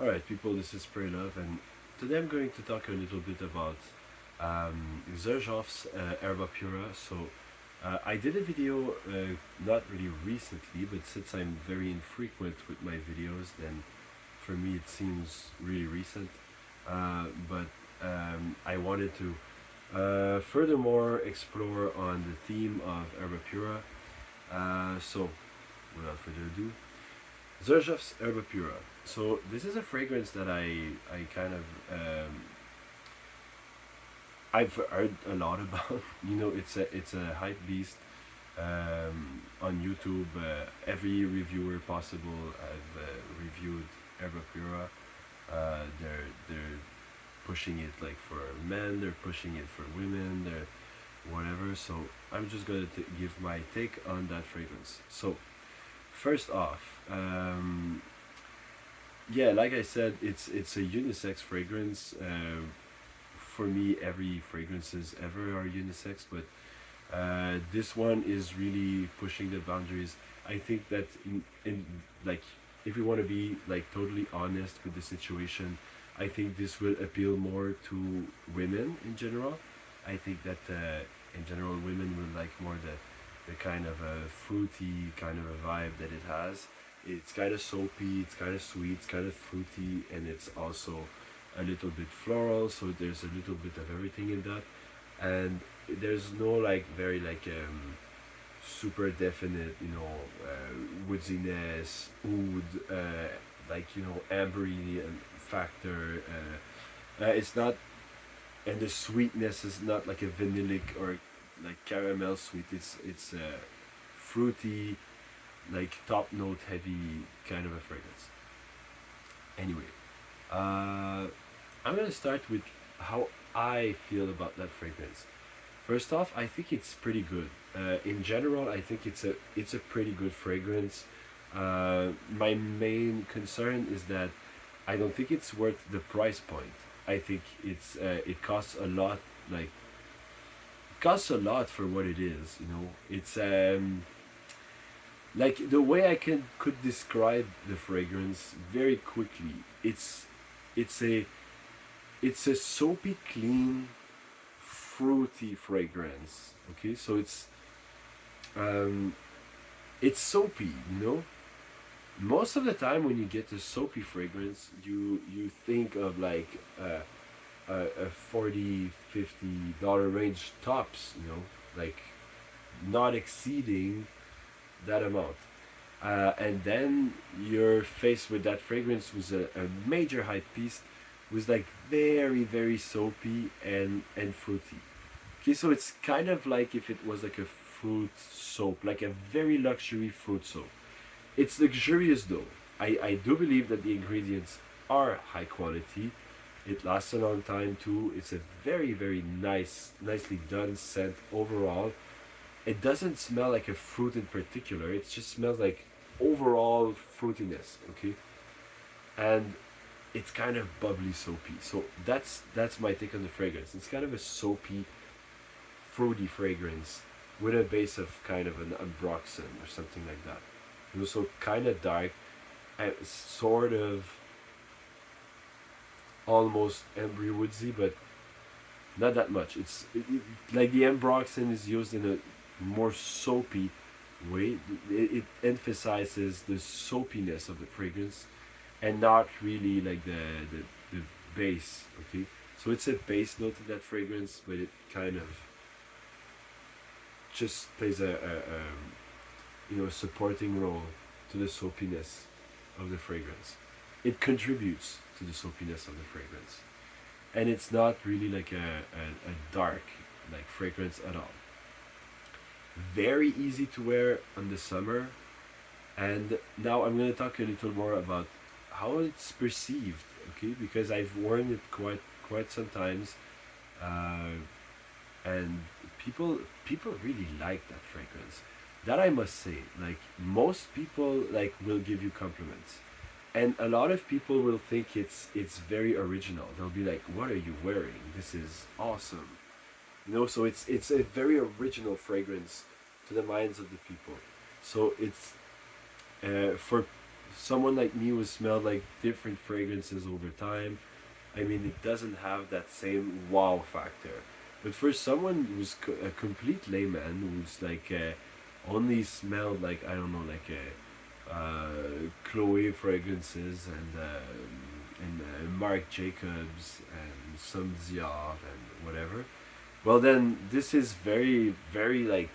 Alright, people, this is Pray Love, and today I'm going to talk a little bit about Xerjoff's Erba Pura. I did a video not really recently, but since I'm very infrequent with my videos, then for me it seems really recent. But I wanted to furthermore explore on the theme of Erba Pura. Without further ado, Xerjoff's Erba Pura. So this is a fragrance that I kind of I've heard a lot about. It's a hype beast on YouTube. Every reviewer possible I've reviewed Erba Pura. They're pushing it like for men. They're pushing it for women. They're whatever. So I'm just gonna give my take on that fragrance. So first off, yeah, like I said, it's a unisex fragrance. For me, every fragrances ever are unisex, but this one is really pushing the boundaries. I think that in like if we want to be like totally honest with the situation, I think this will appeal more to women in general. I think that in general women will like more the kind of a fruity kind of a vibe that it has. It's kind of soapy, it's kind of sweet, it's kind of fruity, and it's also a little bit floral. So there's a little bit of everything in that, and there's no like very like super definite, woodiness, oud, like ambery factor. It's not, and the sweetness is not like a vanillic or like caramel sweet. It's fruity, like top note heavy kind of a fragrance. Anyway, uh, I'm gonna start with how I feel about that fragrance. First off, I think it's pretty good. In general, I think it's a pretty good fragrance. My main concern is that I don't think it's worth the price point. I think it costs a lot. Like it costs a lot for what it is. It's like the way I could describe the fragrance very quickly. It's a it's a soapy clean fruity fragrance. Okay, so um it's soapy. Most of the time when you get a soapy fragrance, you think of like a 40-50 dollar range tops. Like not exceeding that amount. And then you're faced with that fragrance was a major hype piece, was like very very soapy and fruity. Okay, so it's kind of like if it was like a fruit soap, like a very luxury fruit soap. It's luxurious though. I do believe that the ingredients are high quality. It lasts a long time too. It's a very very nicely done scent overall. It doesn't smell like a fruit in particular. It just smells like overall fruitiness. Okay, and it's kind of bubbly soapy. So that's my take on the fragrance. It's kind of a soapy, fruity fragrance with a base of kind of an ambroxan or something like that. It was so kind of dark and sort of almost embry woodsy, but not that much. Like the ambroxan is used in a more soapy way. It emphasizes the soapiness of the fragrance and not really like the base. Okay, so it's a base note in that fragrance, but it kind of just plays a supporting role to the soapiness of the fragrance. It contributes to the soapiness of the fragrance, and it's not really like a dark like fragrance at all. Very easy to wear on the summer. And now I'm going to talk a little more about how it's perceived. Okay, because I've worn it quite sometimes, uh, and people really like that fragrance. That I must say, like most people like will give you compliments, and a lot of people will think it's very original. They'll be like, "What are you wearing? This is awesome." So it's a very original fragrance to the minds of the people. So it's for someone like me who smelled like different fragrances over time, I mean, it doesn't have that same wow factor. But for someone who's a complete layman, who's like only smelled like, I don't know, like Chloe fragrances and Marc Jacobs and some Dior and whatever. Well, then this is very very like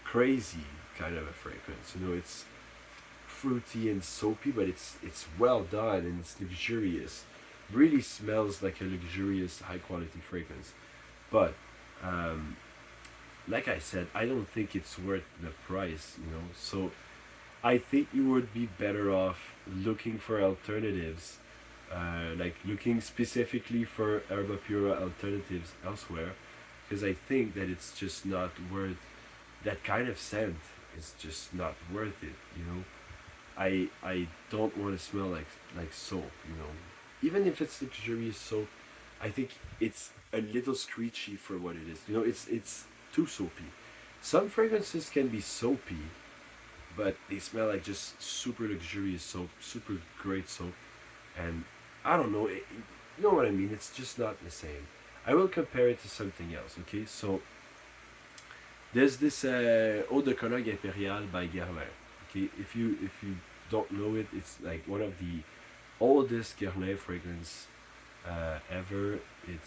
crazy kind of a fragrance. You know, it's fruity and soapy, but it's well done and it's luxurious. Really smells like a luxurious, high quality fragrance. But um, like I said, I don't think it's worth the price. You know, so I think you would be better off looking for alternatives, like looking specifically for Erba Pura alternatives elsewhere, because I think that it's just not worth that kind of scent. Is just not worth it. You know, I don't want to smell like soap. You know, even if it's luxurious soap, I think it's a little screechy for what it is. You know, it's too soapy. Some fragrances can be soapy, but they smell like just super luxurious soap, super great soap, and I don't know. You know what I mean? It's just not the same. I will compare it to something else. Okay, so there's this Eau de Cologne Impériale by Guerlain. Okay, if you don't know it, it's like one of the oldest Guerlain fragrance ever. It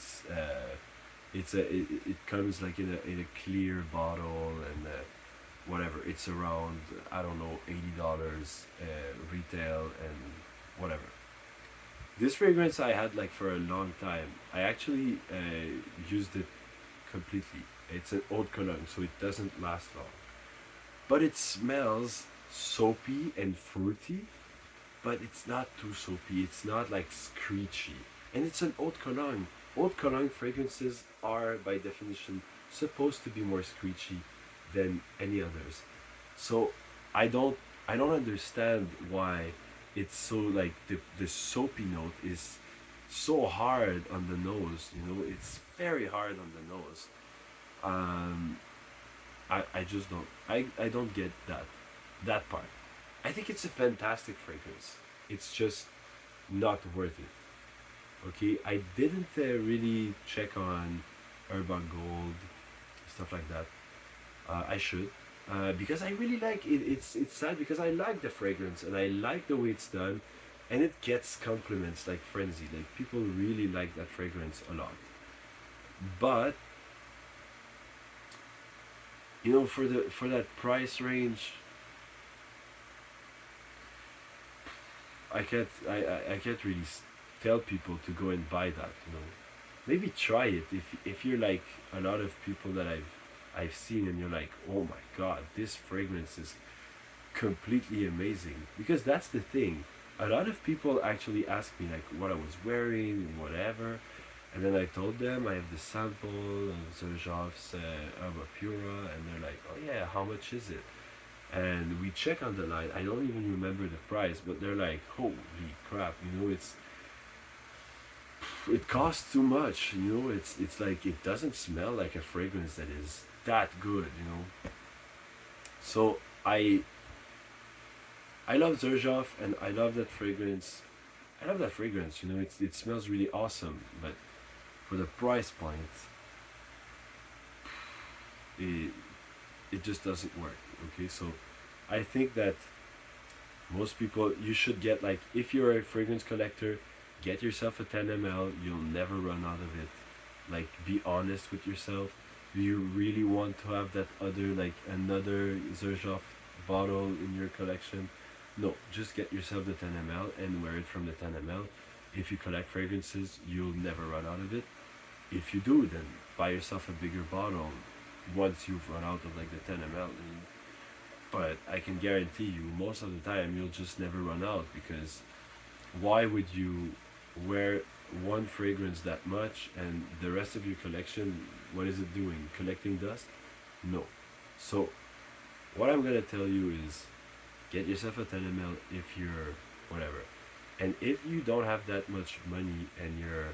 comes like in a clear bottle and whatever. It's around, I don't know, $80 retail and whatever. This fragrance I had like for a long time. I actually used it completely. It's an old cologne, so it doesn't last long. But it smells soapy and fruity, but it's not too soapy. It's not like screechy. And it's an haute cologne. Haute cologne fragrances are, by definition, supposed to be more screechy than any others. So I don't I don't understand why it's so like the soapy note is so hard on the nose. You know, it's very hard on the nose. Um, I just don't I don't get that part. I think it's a fantastic fragrance. It's just not worth it. Okay, I didn't really check on Urban Gold stuff like that. I should because I really like it. It's sad because I like the fragrance and I like the way it's done, and it gets compliments like frenzy. Like people really like that fragrance a lot. But you know, for that price range, I can't really tell people to go and buy that. You know, maybe try it if you're like a lot of people that I've seen and you're like, oh my god, this fragrance is completely amazing. Because that's the thing. A lot of people actually ask me like what I was wearing and whatever, and then I told them I have the sample of Xerjoff's Erba Pura, and they're like, oh yeah, how much is it? And we check on the line. I don't even remember the price, but they're like, holy crap, you know, it costs too much. You know, it's like it doesn't smell like a fragrance that is that good. You know, so I love Xerjoff and I love that fragrance. I love that fragrance. You know, it smells really awesome, but for the price point, it it just doesn't work. Okay, so I think that most people you should get like if you're a fragrance collector, get yourself a 10 ml. You'll never run out of it. Like be honest with yourself. Do you really want to have that other like another Xerjoff bottle in your collection? No, just get yourself the 10 ml and wear it from the 10 ml. If you collect fragrances, you'll never run out of it. If you do, then buy yourself a bigger bottle once you've run out of like the 10 ml. But I can guarantee you, most of the time, you'll just never run out because why would you wear one fragrance that much and the rest of your collection, what is it doing? Collecting dust? No. So, what I'm gonna tell you is get yourself a 10 ml if you're whatever. And if you don't have that much money and you're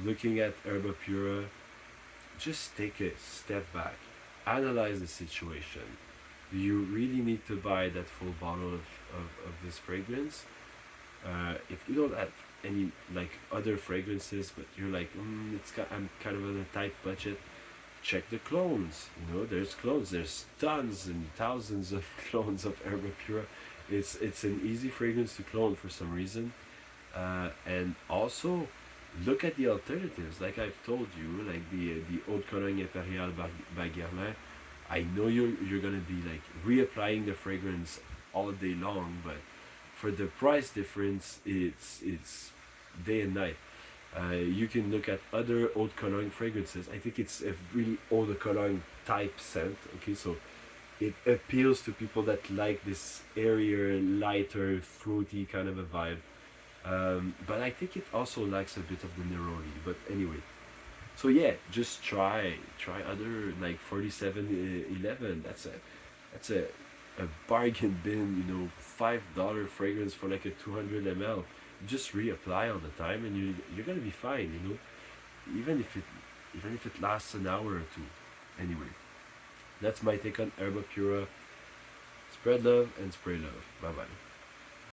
looking at Erba Pura, just take a step back, analyze the situation. Do you really need to buy that full bottle of this fragrance? If you don't have any like other fragrances, but you're like, I'm kind of on a tight budget, check the clones. You know, there's clones. There's tons and thousands of clones of Erba Pura. It's an easy fragrance to clone for some reason, and also look at the alternatives. Like I've told you, like the Haute Cologne Impériale by Guerlain. I know you're gonna be like reapplying the fragrance all day long, but for the price difference, it's day and night. You can look at other Haute Cologne fragrances. I think it's a really Haute Cologne type scent. Okay, so it appeals to people that like this airier, lighter, fruity kind of a vibe. But I think it also lacks a bit of the neroli. But anyway, so yeah, just try other like 4711. That's a bargain bin. You know, $5 fragrance for like a 200 ml. Just reapply all the time, and you're gonna be fine. You know, even if it lasts an hour or two. Anyway, that's my take on Erba Pura. Spread love and spray love. Bye bye.